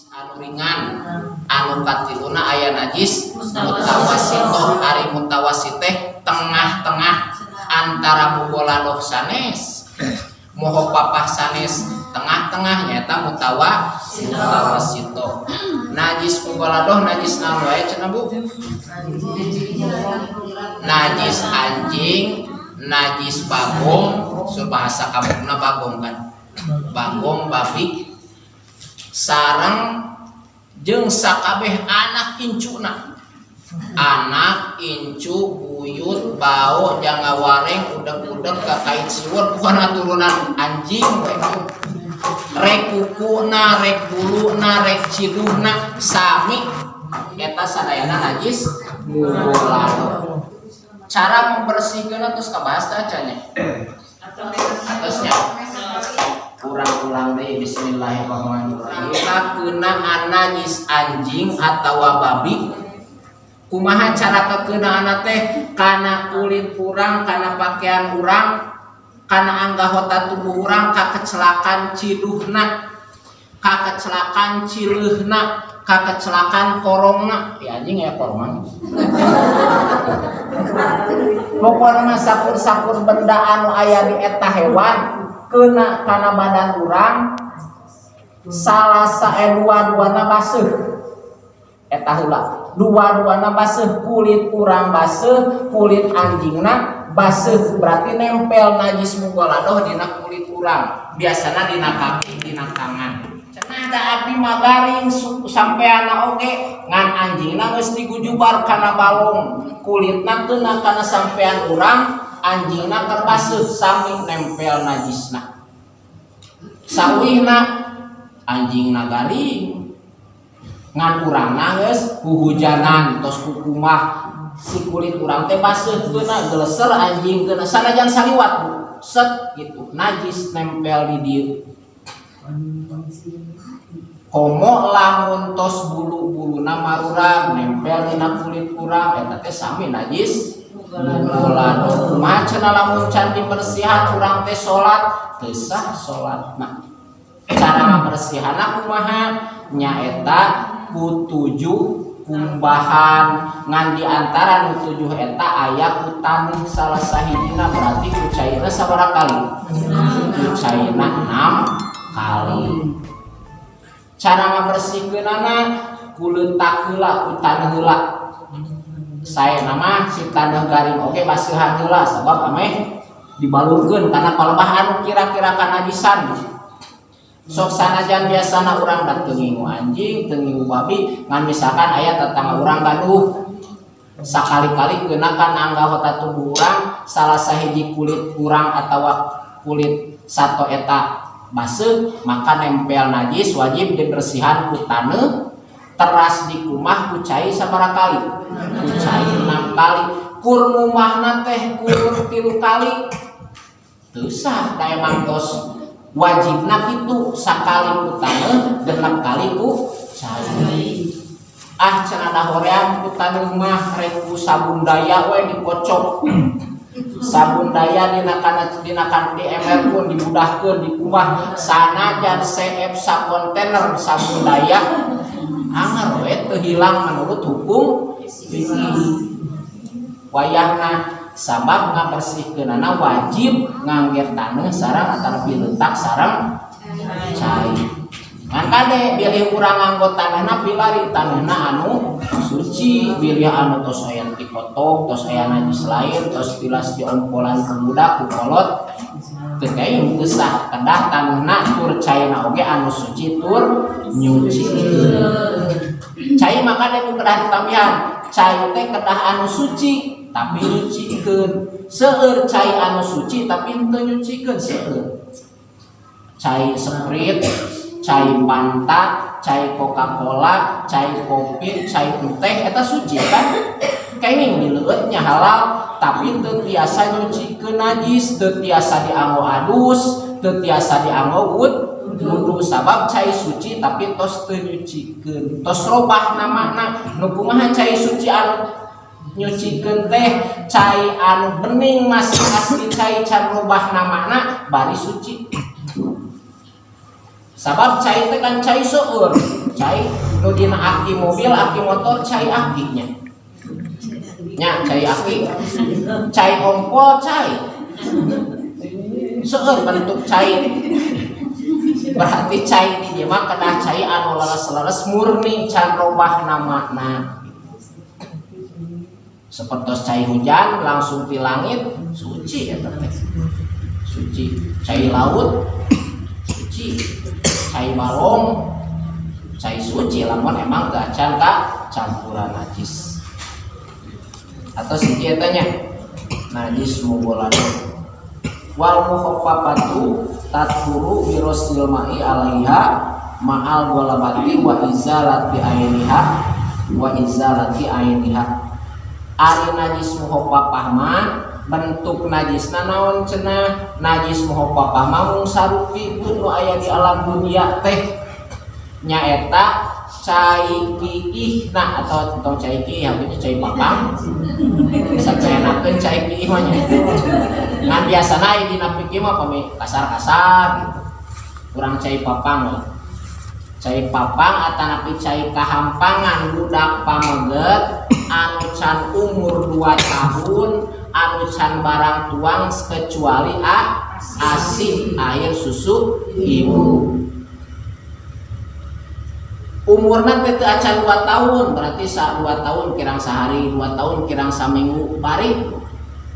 anu ringan anu katiluna aya najis mutawasitoh ari mutawasiteh tengah-tengah antara mugoladoh sanes moho papah sanes tengah-tengah nyata mutawasitoh najis mugoladoh najis naon wae cenah Bu najis anjing najis bagong bahasa kampungna bagong kan bagong babi sareng jeung sakabeh anak incuna anak incu buyut bau jangga wareng udeg-udeg kakait siwur bukan turunan anjing rek kukuna rek buluna rek ciduhna sami eta sadayana najis mugoladoh cara membersihkeun terus kabahas tacanya atasnya ulang-ulang deh bismillahirrahmanirrahim keunaan najis anjing atawa babi kumaha cara kekeunaan teh kana kulit urang kana pakaian urang kana anggota tubuh urang kakecelakaan ciduhna kakecelakaan cileuhna kakecelakaan korongna ya anjing ya korong pokokna mah sakur-sakur benda anu aya di eta hewan kena kana badan urang salasa dua-duana baseuh eta heula dua-duana baseuh kulit urang baseuh kulit anjingna baseuh berarti nempel najis mugoladoh dina kulit urang biasana dina kaki dina tangan cenah da abdi magaring sampeana oge ngan anjingna geus digujubar kana balong kulitna kena kana sampean urang anjingna terbasuh sami nempel najisna sawihna anjingna garing ngan urangna geus huhujanan tos kukumah si kulit urang teh baseuh keuna geleser anjing keuna sanajan saliwat set gitu najis nempel di dieu komo lamun tos bulu-buluna marurang nempel dina kulit urang eta teh sami najis mugoladoh kumaha cenah lamun can dibersihan urang teh salat teu sah salatna cara ngabersihanna kumaha nyaeta ku 7 kumbahan ngan diantara nu 7 eta aya ku tanuh salah sahijina berarti ku cairna sabaraha kali ku cairna 6 kali cara ngabersihkeunana ku leutak heula ku taneuh heula saya nama si taneuh garing oge baseuhan heula sabab ameh dibalurkeun kana palebah anu kira-kira kanajisan sok sanajan biasana urang da teu ngingu anjing teu ngingu babi ngan misalkan aya tetangga urang gaduh sakali-kali keunakan anggota tubuh urang salah sahiji kulit urang atawa kulit sato eta baseuh maka nempel najis wajib dibersihan ku taneuh teras dikumah ku cai sabaraha kali ku cai 6 kali kur ngumahna teh kur 3 kali teu sah da emang tos wajibna kitu sakali ku taneuh 6 kali ku cai cenah da hoream ku taneuh mah rek ku sabun daya we dikocok sabun daya dina kan di ember pun dimudahkeun dikumah sanajan CF sa kontainer sabun daya anger we teu hilang menurut hukum fikih wayahna sabab ngabersihkeunana wajib ngangge taneuh sareng atanepi leutak sareng cai ngan kade bilih urang nganggo taneuhna pilari taneuhna anu suci bilih anu tos aya dipotong tos aya najis lain tos tilas diompolan ku budak ku kolot teu kaing teu sah kedah taneuhna tur caina oge anu suci tur nyucikeun cai makana ku kedah ditambihan cai teh kedah anu suci tapi nyucikeun seueur cai anu suci tapi teu nyucikeun seueur cai Sprite cai Fanta, cai Coca-Cola, cai kopi, cai teh eta suci kan? Kayaknya dileutnya halal, tapi teu tiasa nyucikeun najis, teu tiasa dianggo adus, teu tiasa dianggo wudu sabab cai suci tapi tos teu nyucikeun. Tos robah namana, nu kumaha cai suci anu nyucikeun teh cai anu bening masih asli cai can robah namana bari suci. Sabab cai teh kan cai seueur cai nu dina aki mobil aki motor cai akinya nya cai aki cai ompol cai seueur bentuk cai berarti cai di dieu mah kedah cai anu leres-leres murni can robah namana sepertos cai hujan langsung di langit suci ya teh suci cai laut suci cai balong cai suci lamun emang gak can campuran najis atau sikieu teh nya najis mugolana wal muhaffafatu tatfuru birosil ma'i alaiha ma'al golabati wa izalati ainiha ari najis muhaffafah mah bentuk najisna naon cenah najis muhaffafah mah mung sarupikeun nu aya di alam dunia teh nyaeta cai kiihna atau cai kiih artinya cai papang bisa enakeun cai kiih mah nya ngan biasana aya dina fikih mah pami kasar-kasar gitu kurang cai papang lah cai papang atanapi cai kahampangan budak pameget anu can umur 2 tahun anu can barang tuang kecuali ASI air susu ibu umurna teh teu acan 2 tahun berarti 2 tahun kirang sehari 2 tahun kirang saminggu bari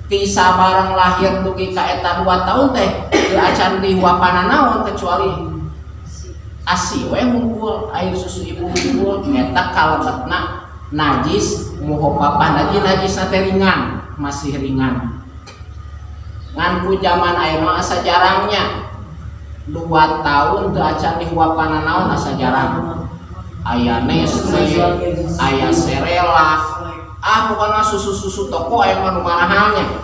ti sabarang lahir dugi ka eta 2 tahun teh teu acan dihuapana naon kecuali ASI we ngumpul air susu ibu ngumpul eta kalebetna najis muhaffafah najisna teh ringan masih ringan ngan ku zaman ayeuna asa jarangnya 2 tahun teu acan dihuapana naon asa jarang aya Nestle, aya Cerelac, bukan susu toko aya mah nu marahalnya.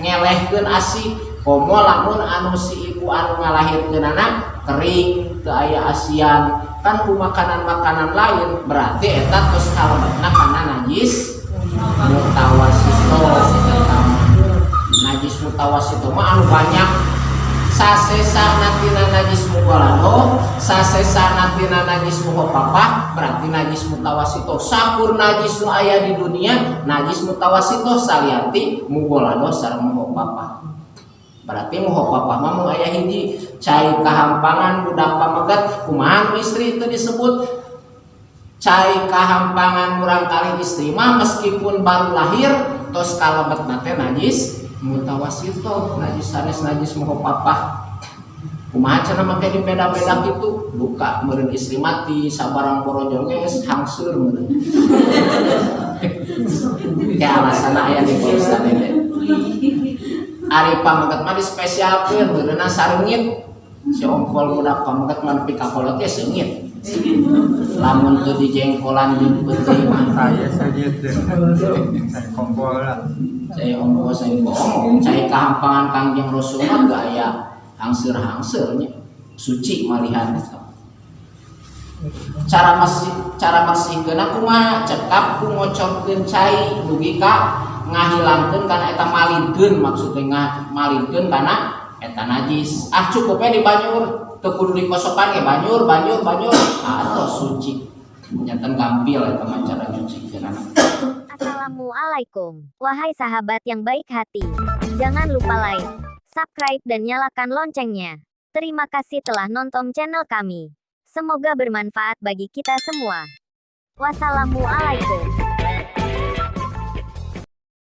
Ngelehkeun ASI, komo lamun anu si ibu anu ngalahirkeun anak kering teu aya asian, kan ku makanan-makanan lain berarti eta tos kalebetna kana najis mutawasito. Najis mutawasito mah anu banyak sasesa natina najis mugolano sasesa natina najis muhaffafah berarti najis mutawasito sakur najis nu aya di dunia najis mutawasito salianti mugolano sareng muhaffafah berarti muhaffafah mah mun aya hiji cai kahampangan budak pamegat kumaha istri itu disebut cai kahampangan murang kali istri mah meskipun baru lahir tos kalebetna teh najis mutawasito najis sanes najis muhaffafah kumaha cenah make dibeda-beda kitu luka meureun istri mati sabarang borojol geus hangseur meureun teh alasana aya di Pakistan teh ari pamegat mah dispesialkeun meureunna sareungit si ongkol budak pamegat mah nepi ka kolot ge seungit lamun teu dijengkolan jemput deui mah aya saja teh kompol lah cai ompol saya ngomong cai kahampangan Kangjeng Rasul mah gaya hangseur-hangseur nya suci malihan cara bersihkeun kumaha cekap ku ngocorkeun cai dugi ka ngahilangkeun kana eta malidkeun maksudna malidkeun kana eta najis cukupnya di banyur teu kudu dikosokan ge banyur atau suci nyaten gampil eta mah cara nyucikeun anak. Assalamualaikum, wahai sahabat yang baik hati. Jangan lupa like, subscribe dan nyalakan loncengnya. Terima kasih telah nonton channel kami. Semoga bermanfaat bagi kita semua. Wassalamualaikum.